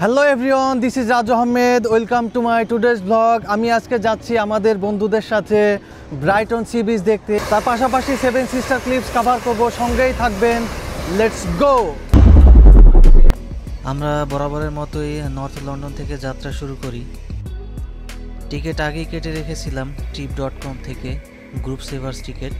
Hello everyone, this is Raju Ahmed. Welcome to my today's blog. আমি আজকে যাচ্ছি আমাদের বন্ধুদের সাথে ব্রাইটন সি বিচ দেখতে, তার পাশাপাশি সেভেন সিস্টার ক্লিফস কভার করব। সঙ্গেই থাকবেন, লেটস গো। আমরা বরাবরের মতোই নর্থ লন্ডন থেকে যাত্রা শুরু করি। টিকিট আগেই কেটে রেখেছিলাম trip.com থেকে, গ্রুপ সেভার্স টিকিট।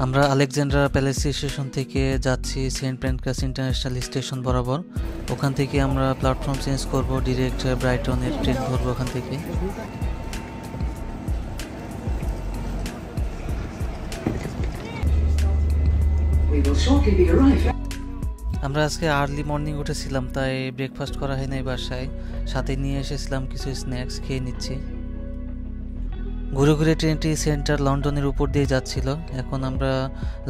আমরা আলেকজান্ড্রা প্যালেস স্টেশন থেকে যাচ্ছি সেন্ট প্যানক্রাস ইন্টারন্যাশনাল স্টেশন বরাবর। ওখান থেকে আমরা প্ল্যাটফর্ম চেঞ্জ করব, ডিরেক্ট ব্রাইটনের ট্রেন ধরবো ওখান থেকে। আমরা আজকে আর্লি মর্নিং উঠেছিলাম, তাই ব্রেকফাস্ট করা হয় নাই বাসায়। সাথে নিয়ে এসেছিলাম কিছু স্ন্যাক্স, খেয়ে নিচ্ছি। ঘুরে ঘুরে ট্রেনটি সেন্ট্রাল লন্ডনের উপর দিয়ে যাচ্ছিল। এখন আমরা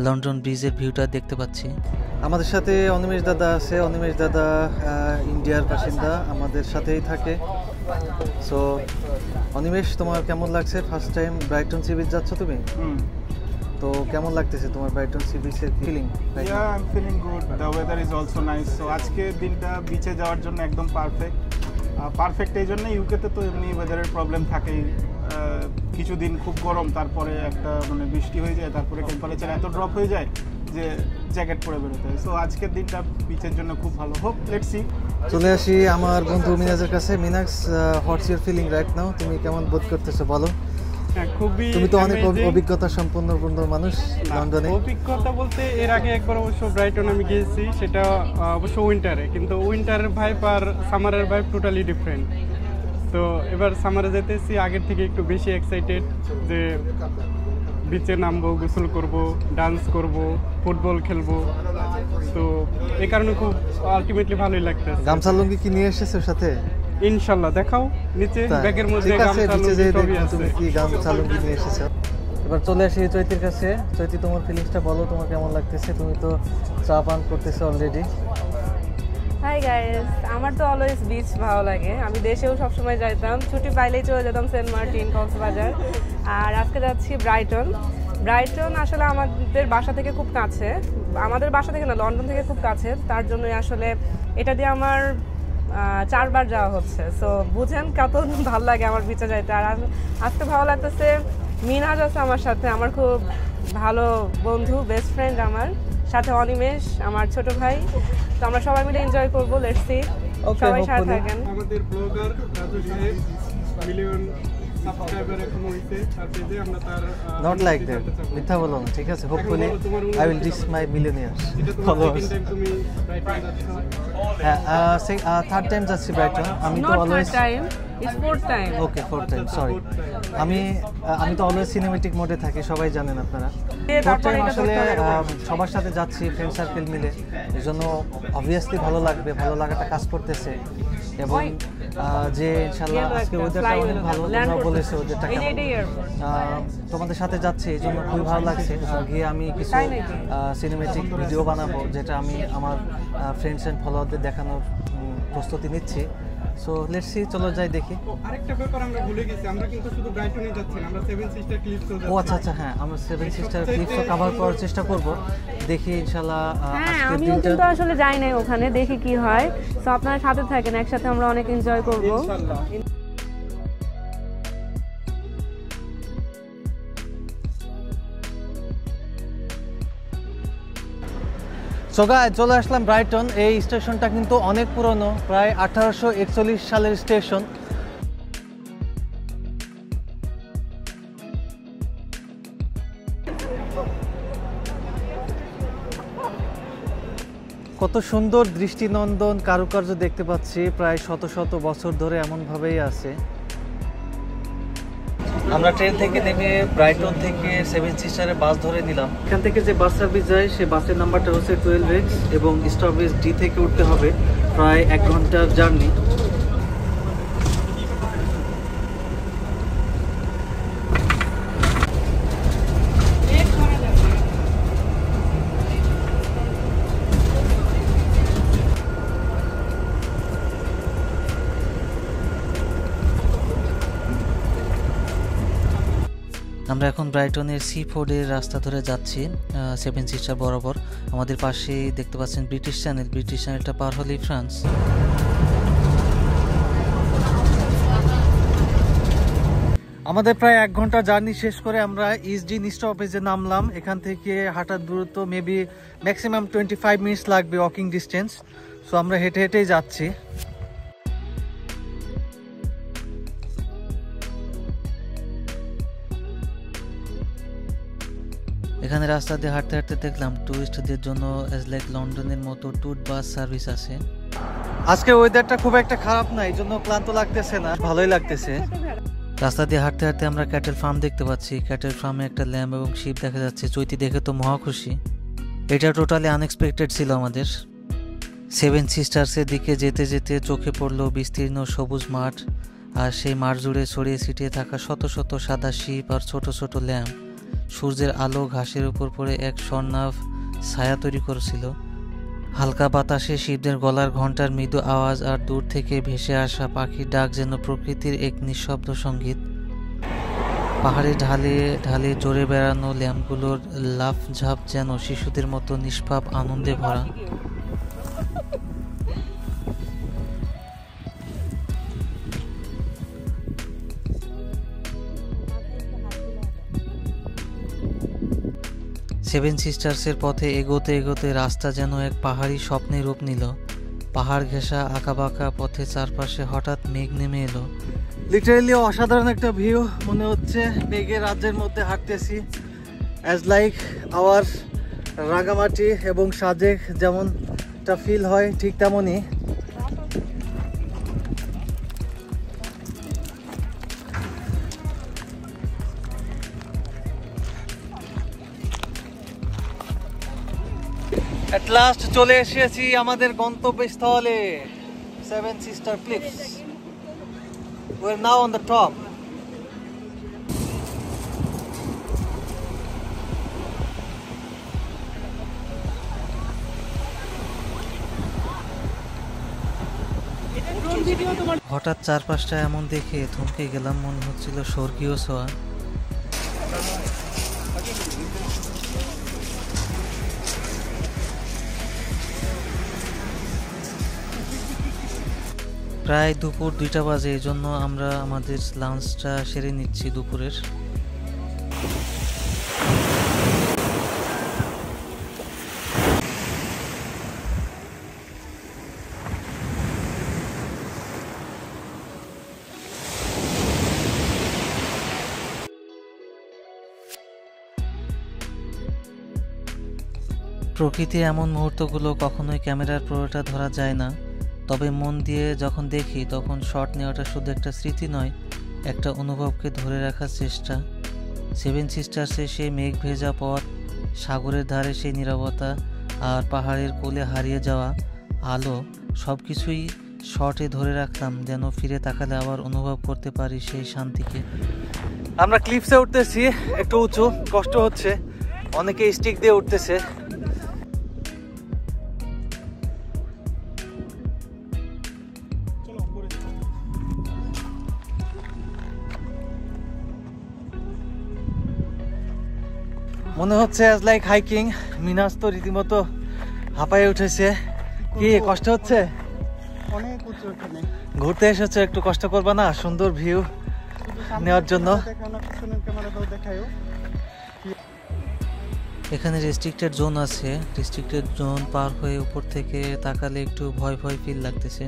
লন্ডন ব্রিজের ভিউটা দেখতে পাচ্ছি। আমাদের সাথে অনিমেষ দাদা আছে। অনিমেষ দাদা ইন্ডিয়ার বাসিন্দা, আমাদের সাথেই থাকে। সো অনিমেষ, তোমার কেমন লাগছে? First time Brighton sea beach যাচ্ছ তুমি? তো কেমন লাগতেছে তোমার ব্রাইটন সি বিচের feeling? Yeah, I'm feeling good. The weather is also nice. So আজকের দিনটা বিচে যাওয়ার জন্য একদম পারফেক্ট এই জন্য। ইউকেতে তো এমনি ওয়েদারের প্রবলেম থাকেই। কিছুদিন খুব গরম, তারপরে একটা বৃষ্টি হয়ে যায়, তারপরে টেম্পারেচার এত ড্রপ হয়ে যায় যে জ্যাকেট পরে বেরোতে হয়। সো আজকের দিনটা বিচের জন্য খুব ভালো। Hope let's see. চলে আসি আমার বন্ধু মিনাজের কাছে। মিনাক্স, what's your feeling right now? তুমি কেমন বোধ করতেছো বলো? তুমি তো অনেক অভিজ্ঞতা সম্পন্ন মানুষ লন্ডনে। অভিজ্ঞতা বলতে এর আগে একবার অবশ্য ব্রাইটন আমি গিয়েছি, সেটা অবশ্য উইন্টারে, কিন্তু উইন্টারের ভাইব আর সামারের ভাইব টোটালি ডিফারেন্ট। তো এবার সামারে যেতেছি, আগের থেকে একটু বেশি এক্সাইটেড যে বিচে নামবো, গোসল করব, ডান্স করব, ফুটবল খেলবো। তো এই কারণে খুব আলটিমেটলি ভালোই লাগতেছে। গামছা লুঙ্গি কি নিয়ে এসেছো সাথে? ইনশাআল্লাহ দেখাও, নিচে ব্যাগের মধ্যে গামছা লুঙ্গি সবই আছে। তুমি কি গামছা লুঙ্গি নিয়ে এসেছো? এবার চলে আসি চৈতির কাছে। চৈতি, তোমার ফিলিংসটা বলো, তোমার কেমন লাগতেছে? তুমি তো চা পান করতেছো অলরেডি। হাই গাইস, আমার তো অলওয়েজ বিচ ভালো লাগে। আমি দেশেও সবসময় যাইতাম, ছুটি পাইলেই চলে যেতাম সেন্ট মার্টিন, কক্সবাজার। আর আজকে যাচ্ছি ব্রাইটন। ব্রাইটন আসলে আমাদের বাসা থেকে খুব কাছে, আমাদের বাসা থেকে না, লন্ডন থেকে খুব কাছে। তার জন্যই আসলে এটা দিয়ে আমার 4 বার যাওয়া হচ্ছে। সো বুঝেন কত ভালো লাগে আমার বিচে যাইতে। আর আজকে ভালো লাগতেছে, মিনাজ আছে আমার সাথে, আমার খুব ভালো বন্ধু, বেস্ট ফ্রেন্ড আমার সাথে, অনিমেষ আমার ছোট ভাই। তো আমরা সবাই মিলে এনজয় করবো। লেটস সি, সবাই সাথে থাকেন। আমাদের ব্লগার রাজু সাহেব মিলিয়ন সাবস্ক্রাইবার এখন হইছে, তার পেজে আমরা তার নট লাইক দ্যাট, মিথ্যা বলো না, ঠিক আছে? Hopefully I will reach my মিলিয়নিয়ার্স followers. তুমি ব্রাইটন যাচ্ছ? হ্যাঁ, থার্ড টাইম যাচ্ছি ব্রাইটন। আমি তো always It's fourth time. Okay, fourth time, sorry. আমি তো অলওয়েজ সিনেমেটিক মোডে থাকি, সবাই জানেন আপনারা। ফোর্থ টাইম আসলে সবার সাথে যাচ্ছি, ফ্রেন্ড সার্কেল মিলে, এই জন্য অবভিয়াসলি ভালো লাগবে, ভালো লাগাটা কাজ করতেছে। এবং যে ইনশাল্লাহ আজকে ওয়েদারটা অনেক ভালো, তোমরা বলেছো ওয়েদারটা কেমন। তোমাদের সাথে যাচ্ছি, এই জন্য খুবই ভালো লাগছে। গিয়ে আমি কিছু সিনেমেটিক ভিডিও বানাবো, যেটা আমি আমার ফ্রেন্ডস অ্যান্ড ফলোয়ারদের দেখানোর প্রস্তুতি নিচ্ছি। সো লেটস সি, চলো যাই দেখি। আরেকটা ব্যাপার আমরা ভুলে গেছি, আমরা কিন্তু শুধু ব্রাইটনে যাচ্ছি না, আমরা সেভেন সিস্টার ক্লিফসও যাচ্ছি। ও আচ্ছা, হ্যাঁ, আমরা সেভেন সিস্টার ক্লিফসও কভার করার চেষ্টা করব। দেখি ইনশাআল্লাহ। হ্যাঁ, আমিও কিন্তু আসলে যাই নাই ওখানে, দেখি কি হয়। সো আপনারা সাথে থাকেন, একসাথে আমরা অনেক এনজয় করব ইনশাআল্লাহ। সো গাইস, চলে আসলাম ব্রাইটন। এই স্টেশনটা কিন্তু অনেক পুরনো, প্রায় 1841 সালের স্টেশন। কত সুন্দর দৃষ্টিনন্দন কারুকার্য দেখতে পাচ্ছি, প্রায় শত শত বছর ধরে এমনভাবেই আছে। আমরা ট্রেন থেকে নেমে ব্রাইটন থেকে সেভেন সিস্টারে বাস ধরে নিলাম। এখান থেকে যে বাস সার্ভিস যায়, সে বাসের নাম্বারটা হচ্ছে 12X এবং স্টপেজ ডি থেকে উঠতে হবে, প্রায় 1 ঘন্টার জার্নি। আমরা এখন ব্রাইটনের সি ফোর্ডের রাস্তা ধরে যাচ্ছি সেভেন সিস্টার বরাবর। আমাদের পাশেই দেখতে পাচ্ছেন ব্রিটিশ চ্যানেলটা পার হলেই ফ্রান্স। আমাদের প্রায় 1 ঘন্টা জার্নি শেষ করে আমরা ইসডিন স্টপেজে নামলাম। এখান থেকে হাঁটার দূরত্ব মেবি ম্যাক্সিমাম 25 মিনিটস লাগবে ওয়াকিং ডিস্টেন্স। সো আমরা হেঁটে হেঁটেই যাচ্ছি। এখানে রাস্তা দিয়ে হাঁটতে হাঁটতে দেখলাম টুরিস্টদের জন্য অ্যাজ লাইক লন্ডনের মতো ট্যুর বাস সার্ভিস আছে। আজকে ওয়েদারটা খুব একটা খারাপ না, এই জন্য ক্লান্ত লাগতেছে না, ভালোই লাগতেছে। রাস্তা দিয়ে হাঁটতে হাঁটতে আমরা ক্যাটেল ফার্ম দেখতে পাচ্ছি। ক্যাটেল ফার্মে একটা ল্যাম্ব এবং শিপ দেখা যাচ্ছে। চৈতি দেখে তো মহা খুশি। এটা টোটালি আনএক্সপেক্টেড ছিল আমাদের। সেভেন সিস্টার্সের দিকে যেতে যেতে চোখে পড়লো বিস্তীর্ণ সবুজ মাঠ, আর সেই মাঠ জুড়ে ছড়িয়ে ছিটিয়ে থাকা শত শত সাদা শিপ আর ছোট ছোট ল্যাম্ব। সূর্যের আলো ঘাসের উপর পড়ে এক স্বর্ণাভ ছায়া তৈরি করেছিল। হালকা বাতাসে শিবদের গলার ঘণ্টার মৃদু আওয়াজ আর দূর থেকে ভেসে আসা পাখির ডাক যেন প্রকৃতির এক নিঃশব্দ সঙ্গীত। পাহাড়ে ঢালে ঢালে জোরে বেড়ানো ল্যাম্পগুলোর লাফ ঝাঁপ যেন শিশুদের মতো নিষ্পাপ আনন্দে ভরা। সেভেন সিস্টার্সের পথে এগোতে এগোতে রাস্তা যেন এক পাহাড়ি স্বপ্নের রূপ নিল। পাহাড় ঘেঁষা আঁকাবাঁকা পথে চারপাশে হঠাৎ মেঘ নেমে এলো। লিটারেলি অসাধারণ একটা ভিউ, মনে হচ্ছে মেঘের রাজ্যের মধ্যে হাঁটতেছি। অ্যাজ লাইক আওয়ার রাঙামাটি এবং সাজেক যেমনটা ফিল হয় ঠিক তেমনই। এট লাস্ট চলে এসেছি আমাদের গন্তব্যস্থলে, seven sister cliffs. We're now on the top. হঠাৎ চারপাশটা এমন দেখে থমকে গেলাম, মনে হচ্ছিল স্বর্গীয় ছোঁয়া। প্রায় দুপুর 2টা বাজে, এই জন্য আমরা আমাদের লাঞ্চটা সেরে নিচ্ছি দুপুরের। প্রকৃতির এমন মুহূর্তগুলো কখনোই ক্যামেরার পুরোটা ধরা যায় না, তবে মন দিয়ে যখন দেখি তখন শট নেওয়াটা শুধু একটা স্মৃতি নয়, একটা অনুভবকে ধরে রাখার চেষ্টা। সেভেন সিস্টার্সে সেই মেঘ ভেজা পথ, সাগরের ধারে সেই নীরবতা, আর পাহাড়ের কোলে হারিয়ে যাওয়া আলো, সব কিছুই শটে ধরে রাখলাম যেন ফিরে তাকালে আবার অনুভব করতে পারি সেই শান্তিকে। আমরা ক্লিপসে উঠতেছি, একটু উঁচু, কষ্ট হচ্ছে, অনেকে স্টিক দিয়ে উঠতেছে। মনে হচ্ছে অ্যাজ লাইক হাইকিং। মিনাস তো রীতিমতো হাঁপায়ে উঠেছে। কি কষ্ট হচ্ছে? অনেক উঁচু এখানে। ঘুরতে এসেছো, একটু কষ্ট করবা না সুন্দর ভিউ নেওয়ার জন্য? এখানে রেস্ট্রিক্টেড জোন আছে, রেস্ট্রিক্টেড জোন পার হয়ে উপর থেকে তাকালে একটু ভয় ভয় ফিল লাগতেছে।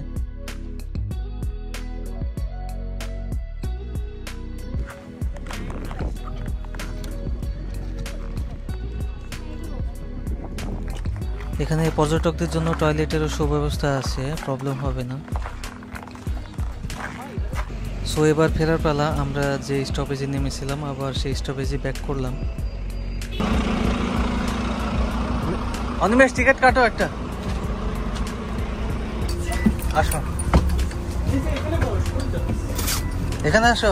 এখানে পর্যটকদের জন্য টয়লেটেরও সুব্যবস্থা আছে, প্রবলেম হবে না। সো এবার ফেরার পালা। আমরা যে স্টপেজে নেমেছিলাম আবার সেই স্টপেজে ব্যাক করলাম। অনিমেষ টিকিট কাটো একটা, আসো এখানে আসো।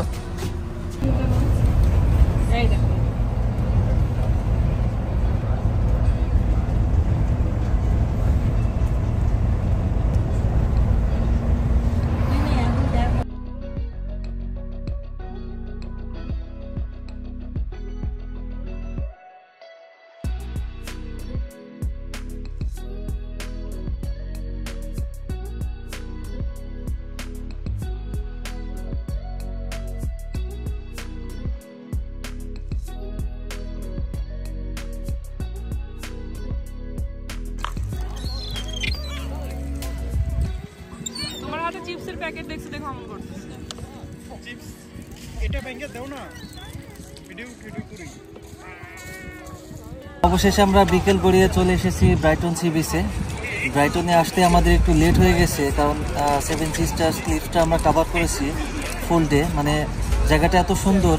প্যাকেট দেখছি দেখো আমন করতেছে চিপস এটা ভেঙে দাও না ভিডিও করি। অবশেষে আমরা বিকেল গড়িয়ে চলে এসেছি ব্রাইটন সি বিচে। ব্রাইটনে আসতে আমাদের একটু লেট হয়ে গেছে, কারণ সেভেন সিস্টার্স ক্লিফটা আমরা কভার করেছি ফুল ডে। মানে জায়গাটা এত সুন্দর,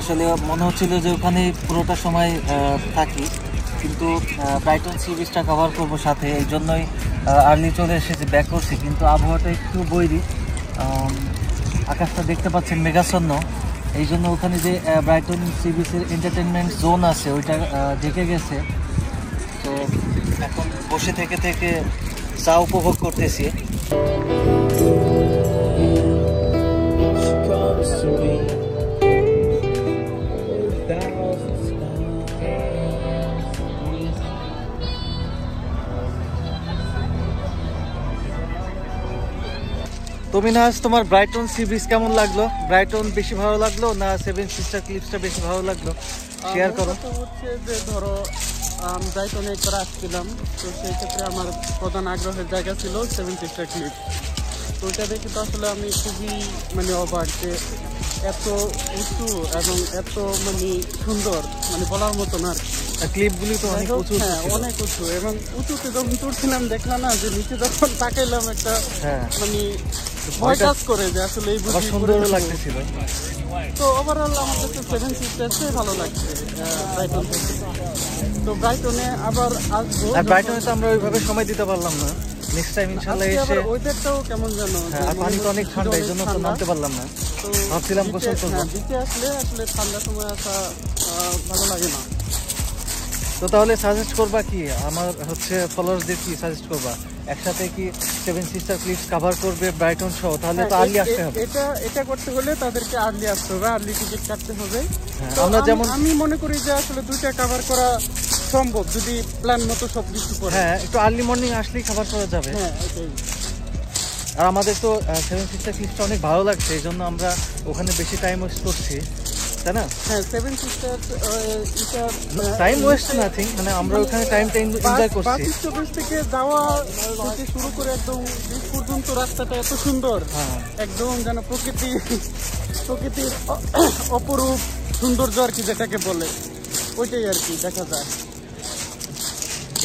আসলে মনে হচ্ছিল যে ওখানে পুরোটা সময় থাকি, কিন্তু ব্রাইটন সি বিচটা কভার করবো সাথে, এই জন্যই আর্লি চলে এসেছি, ব্যাক করছি। কিন্তু আবহাওয়াটা একটু বৈরী, আকাশটা দেখতে পাচ্ছেন মেঘাচ্ছন্ন, এই জন্য ওখানে যে ব্রাইটন সি বিচের এন্টারটেনমেন্ট জোন আছে ওইটা ঢেকে গেছে। তো এখন বসে থেকে চা উপভোগ করতেছি। তমিনাজ, তোমার ব্রাইটন সি বিচ কেমন লাগলো? ব্রাইটন বেশি ভালো লাগলো না সেভেন সিস্টার ক্লিফসটা বেশি ভালো লাগলো? শেয়ার করো। হচ্ছে যে ধরো ব্রাইটনে একবার আসছিলাম, তো সেই ক্ষেত্রে আমার প্রধান আগ্রহের জায়গা ছিল সেভেন সিস্টার ক্লিফ। তো ওইটা দেখে তো আসলে আমি খুবই মানে অবাক যে এত উঁচু এবং এত মানে সুন্দর, মানে বলার মতো না। ক্লিপগুলি তো অনেক উঁচু, হ্যাঁ অনেক উঁচু, এবং উঁচুতে যখন চড়ছিলাম দেখলাম না যে নিচে যখন তাকাইলাম একটা মানে ভয় কাজ করে যে আসলে এই বুঝি সুন্দর লাগতেছিল। তো ওভারঅল আমার কাছে সেভেন সিস্টার্সই ভালো লাগছে ব্রাইটন থেকে। তো ব্রাইটনে আবার আসবো। আর ব্রাইটনে তো আমরা ওইভাবে সময় দিতে পারলাম না, নেক্সট টাইম ইনশাআল্লাহ এসে। ওয়েদারটাও কেমন জানো, আর পানি তো অনেক ঠান্ডা, এই জন্য তো নামতে পারলাম না। তো ভাবছিলাম গোসল করবো। বিচে আসলে ঠান্ডার সময় আসা ভালো লাগে না। তো তাহলে সাজেস্ট করবা কি, আমার হচ্ছে ফলোয়ার্সদের কি সাজেস্ট করবা, একসাথে কি সেভেন সিস্টার ক্লিফস কভার করবে ব্রাইটন সহ? তাহলে তো আর্লি আসতে হবে। এটা করতে হলে তাদেরকে আর্লি আসতে হবে, আর্লি টিকিট কাটতে হবে। আমরা যেমন আমি মনে করি যে আসলে দুইটা কভার করা সম্ভব যদি প্ল্যান মতো সবকিছু করে। হ্যাঁ, একটু আর্লি মর্নিং আসলেই কভার করা যাবে। হ্যাঁ এটাই। আর আমাদের তো সেভেন সিস্টার ক্লিফসটা অনেক ভালো লাগছে, এই জন্য আমরা ওখানে বেশি টাইম ওয়েস্ট করছি, তাই না? হ্যাঁ seven sister time waste nothing, মানে আমরা ওখানে টাইমটা এনজয় করছি। 24 থেকে যাওয়া থেকে শুরু করে একদম বিচ পর্যন্ত রাস্তাটা এত সুন্দর, একদম যেন প্রকৃতির অপরূপ সৌন্দর্য আর কি যেটাকে বলে, ওইটাই আর কি দেখা যায়।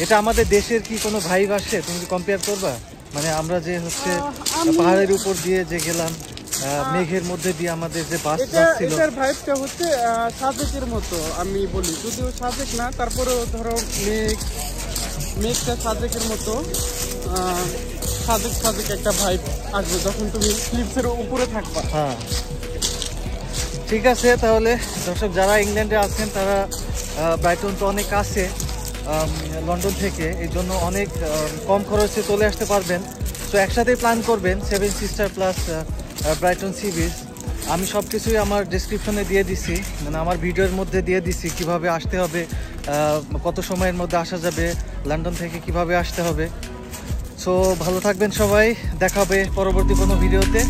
এটা আমাদের দেশের কি কোনো ভাইব আসে? তুমি কি কম্পেয়ার করবা? মানে আমরা যে হচ্ছে পাহাড়ের উপর দিয়ে যে গেলাম, মেঘের মধ্যে দিয়ে আমাদের যে বাস যাচ্ছিল, এটার ভাইবটা হচ্ছে সাজেকের মতো আমি বলি, যদিও সাজেক না, তারপরেও ধরো মেঘটা সাজেকের মতো, সাজেক একটা ভাইব আসবে যখন তুমি ক্লিপসের উপরে থাকবা। হ্যাঁ ঠিক আছে, তাহলে দর্শক যারা ইংল্যান্ডে আছেন তারা ব্রাইটন তো অনেক কাছে লন্ডন থেকে, এই জন্য অনেক কম খরচে চলে আসতে পারবেন। তো একসাথেই প্ল্যান করবেন seven sister plus Brighton sea beach. আমি সব কিছুই আমার ডেসক্রিপশনে দিয়ে দিছি, মানে আমার ভিডিওর মধ্যে দিয়ে দিছি কিভাবে আসতে হবে, কত সময়ের মধ্যে আসা যাবে, লন্ডন থেকে কিভাবে আসতে হবে। সো ভালো থাকবেন সবাই, দেখা হবে পরবর্তী কোনো ভিডিওতে।